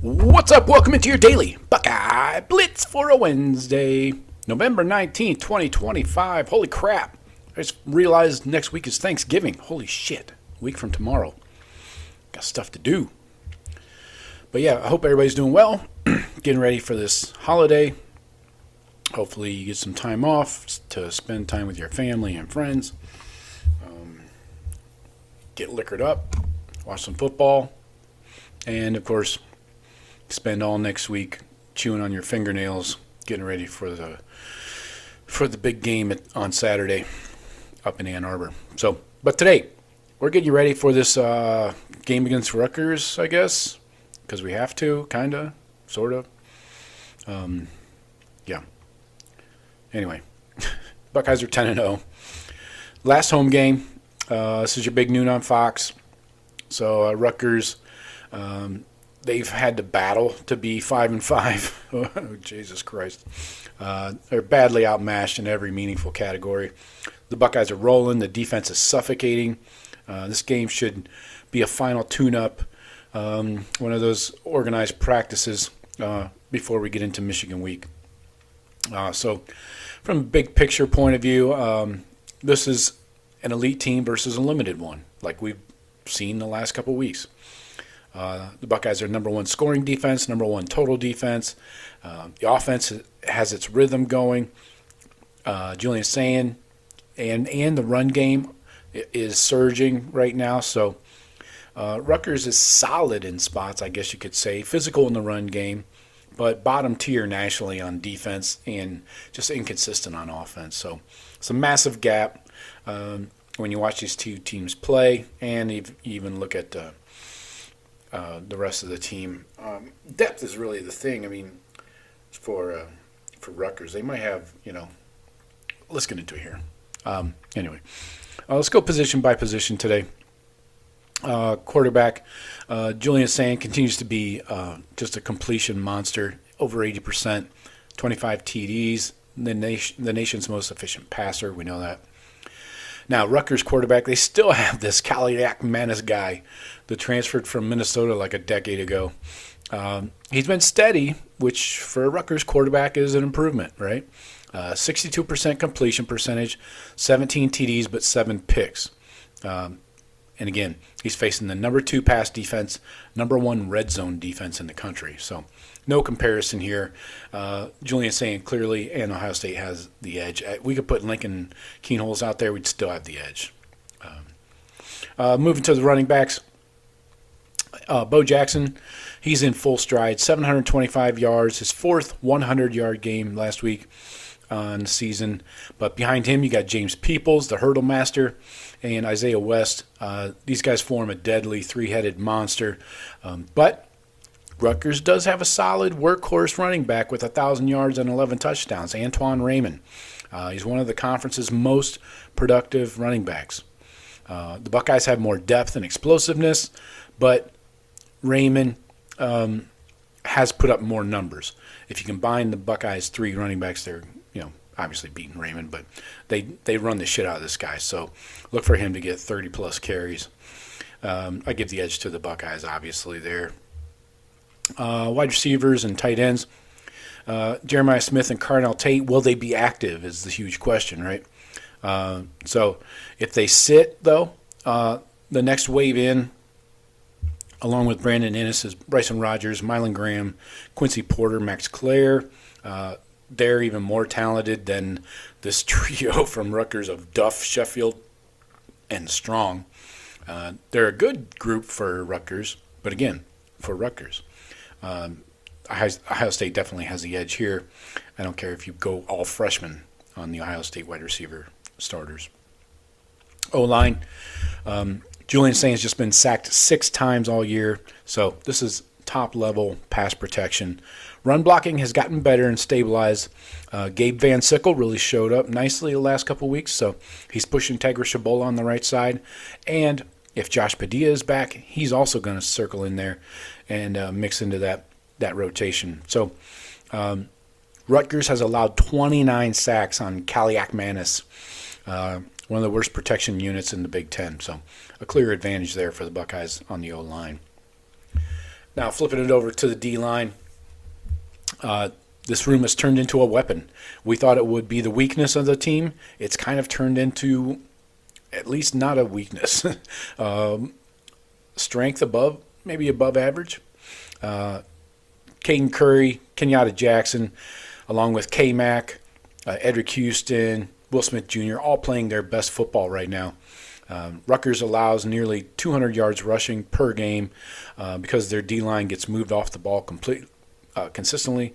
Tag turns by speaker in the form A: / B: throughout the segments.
A: What's up? Welcome into your daily Buckeye Blitz for a Wednesday, November 19th, 2025. Holy crap. I just realized next week is Thanksgiving. Holy shit. A week from tomorrow. Got stuff to do. But yeah, I hope everybody's doing well. Getting ready for this holiday. Hopefully you get some time off to spend time with your family and friends. Get liquored up. Watch some football. And of course, spend all next week chewing on your fingernails, getting ready for the big game on Saturday up in Ann Arbor. But today we're getting you ready for this game against Rutgers, I guess, because we have to, kind of, sort of. Yeah. Anyway, Buckeyes are 10-0. Last home game. This is your big noon on Fox. So Rutgers. They've had to battle to be 5-5. Oh, Jesus Christ. They're badly outmatched in every meaningful category. The Buckeyes are rolling. The defense is suffocating. This game should be a final tune-up, one of those organized practices before we get into Michigan week. So from a big picture point of view, this is an elite team versus a limited one, like we've seen the last couple weeks. The Buckeyes are number one scoring defense, number one total defense. The offense has its rhythm going. Julian Sayin and the run game is surging right now. So Rutgers is solid in spots, I guess you could say. Physical in the run game, but bottom tier nationally on defense and just inconsistent on offense. So it's a massive gap when you watch these two teams play and even look at the rest of the team. Depth is really the thing. I mean, for Rutgers, they might have, let's get into it here. Anyway, let's go position by position today. Quarterback, Julian Sayin continues to be just a completion monster, over 80%, 25 TDs, the nation's most efficient passer. We know that. Now, Rutgers quarterback, they still have this Scarlet Knights guy that transferred from Minnesota like a decade ago. He's been steady, which for a Rutgers quarterback is an improvement, right? 62% completion percentage, 17 TDs, but 7 picks. And again, he's facing the number 2 pass defense, number 1 red zone defense in the country. So no comparison here. Julian Sayin clearly, and Ohio State has the edge. We could put Lincoln Keenholes out there, we'd still have the edge. Moving to the running backs, Bo Jackson, he's in full stride, 725 yards, his 4th 100-yard game last week on the season. But behind him, you got James Peoples, the hurdle master, and Isaiah West. These guys form a deadly 3-headed monster. But Rutgers does have a solid workhorse running back with 1,000 yards and 11 touchdowns, Antoine Raymond. He's one of the conference's most productive running backs. The Buckeyes have more depth and explosiveness, but Raymond has put up more numbers. If you combine the Buckeyes' 3 running backs, they're obviously beating Raymond, but they run the shit out of this guy. So look for him to get 30-plus carries. I give the edge to the Buckeyes, obviously, there. Wide receivers and tight ends, Jeremiah Smith and Carnell Tate, will they be active is the huge question, right? So if they sit, though, the next wave in, along with Brandon Innes, is Bryson Rogers, Mylan Graham, Quincy Porter, Max Clare. They're even more talented than this trio from Rutgers of Duff, Sheffield, and Strong. They're a good group for Rutgers, but again, for Rutgers. Ohio State definitely has the edge here. I don't care if you go all freshmen on the Ohio State wide receiver starters. O-line, Julian Sayin has just been sacked 6 times all year, so this is top-level pass protection. Run blocking has gotten better and stabilized. Gabe Van Sickle really showed up nicely the last couple weeks, so he's pushing Tegra Shabola on the right side. And if Josh Padilla is back, he's also going to circle in there and mix into that rotation. So Rutgers has allowed 29 sacks on Kaliakmanis, one of the worst protection units in the Big Ten. So a clear advantage there for the Buckeyes on the O-line. Now, flipping it over to the D-line, this room has turned into a weapon. We thought it would be the weakness of the team. It's kind of turned into, at least not a weakness, strength maybe above average. Caden Curry, Kenyatta Jackson, along with K-Mac, Edric Houston, Will Smith Jr., all playing their best football right now. Rutgers allows nearly 200 yards rushing per game because their D-line gets moved off the ball consistently.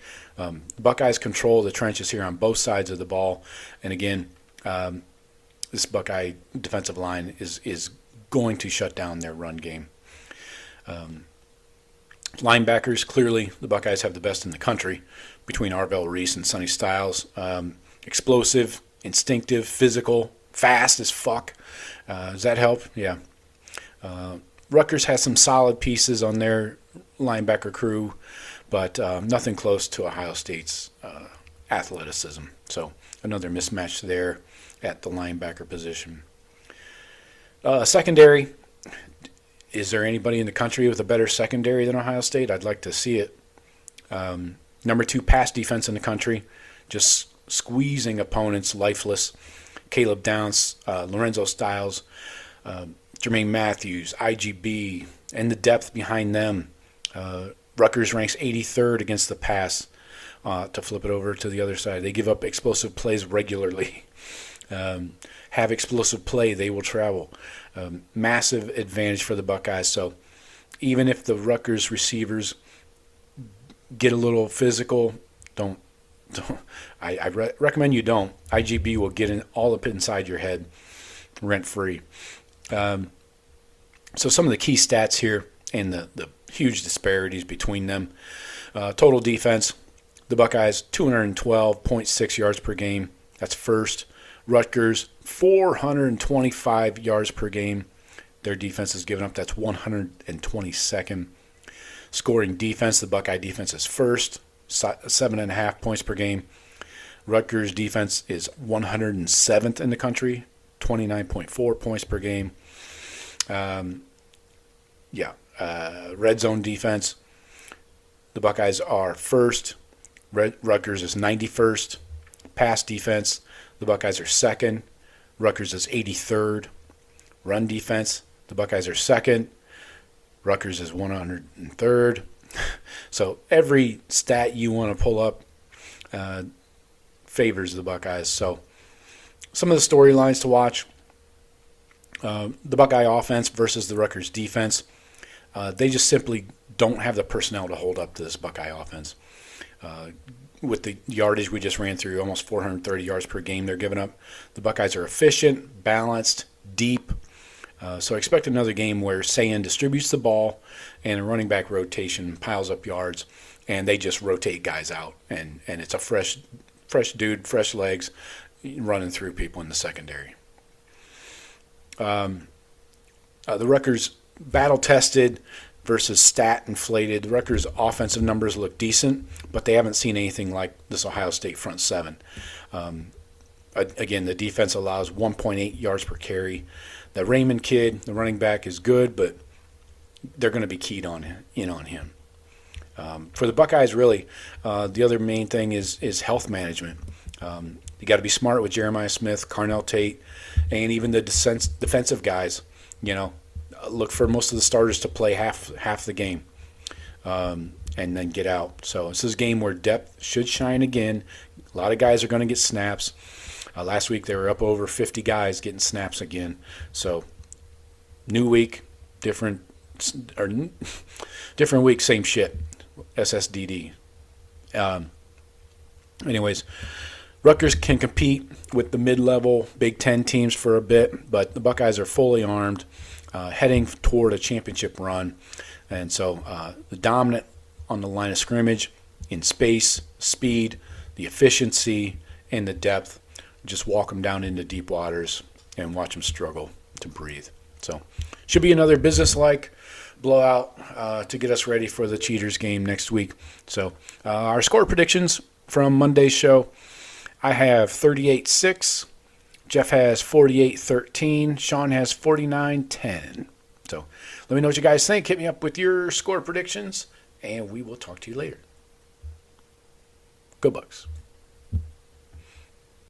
A: Buckeyes control the trenches here on both sides of the ball. And again, this Buckeye defensive line is going to shut down their run game. Linebackers, clearly the Buckeyes have the best in the country between Arvell Reese and Sonny Styles. Explosive, instinctive, physical, fast as fuck. Does that help? Yeah. Rutgers has some solid pieces on their linebacker crew, but nothing close to Ohio State's athleticism. So another mismatch there at the linebacker position. Secondary. Is there anybody in the country with a better secondary than Ohio State? I'd like to see it. Number 2 pass defense in the country, just squeezing opponents lifeless. Caleb Downs, Lorenzo Styles, Jermaine Matthews, IGB, and the depth behind them. Rutgers ranks 83rd against the pass. To flip it over to the other side, they give up explosive plays regularly. Have explosive play, they will travel. Massive advantage for the Buckeyes. So even if the Rutgers receivers get a little physical, I recommend you don't. IGB will get all up inside your head rent-free. So some of the key stats here and the huge disparities between them. Total defense, the Buckeyes 212.6 yards per game. That's first. Rutgers 425 yards per game. Their defense is given up. That's 122nd. Scoring defense, the Buckeye defense is first, 7.5 points per game. Rutgers defense is 107th in the country, 29.4 points per game. Red zone defense, the Buckeyes are first. Rutgers is 91st. Pass defense, the Buckeyes are second. Rutgers is 83rd. Run defense, the Buckeyes are second. Rutgers is 103rd. So every stat you want to pull up favors the Buckeyes. So some of the storylines to watch. The Buckeye offense versus the Rutgers defense. They just simply don't have the personnel to hold up to this Buckeye offense. With the yardage we just ran through, almost 430 yards per game they're giving up. The Buckeyes are efficient, balanced, deep. So expect another game where Sayin distributes the ball and a running back rotation piles up yards, and they just rotate guys out. And it's a fresh dude, fresh legs running through people in the secondary. The Rutgers battle-tested versus stat-inflated. The Rutgers offensive numbers look decent, but they haven't seen anything like this Ohio State front seven. Again, the defense allows 1.8 yards per carry. The Raymond kid, the running back, is good, but they're going to be keyed on him. For the Buckeyes, really, the other main thing is health management. You got to be smart with Jeremiah Smith, Carnell Tate, and even the defensive guys. Look for most of the starters to play half the game, and then get out. So this is a game where depth should shine again. A lot of guys are going to get snaps. Last week they were up over 50 guys getting snaps again. So new week, different week, same shit. SSDD. Anyways, Rutgers can compete with the mid-level Big Ten teams for a bit, but the Buckeyes are fully armed, heading toward a championship run. And so the dominant on the line of scrimmage in space, speed, the efficiency, and the depth. Just walk them down into deep waters and watch them struggle to breathe. So should be another business-like blowout to get us ready for the Cheaters game next week. So our score predictions from Monday's show, I have 38-6. Jeff has 48-13. Sean has 49-10. So let me know what you guys think. Hit me up with your score predictions, and we will talk to you later. Go Bucks.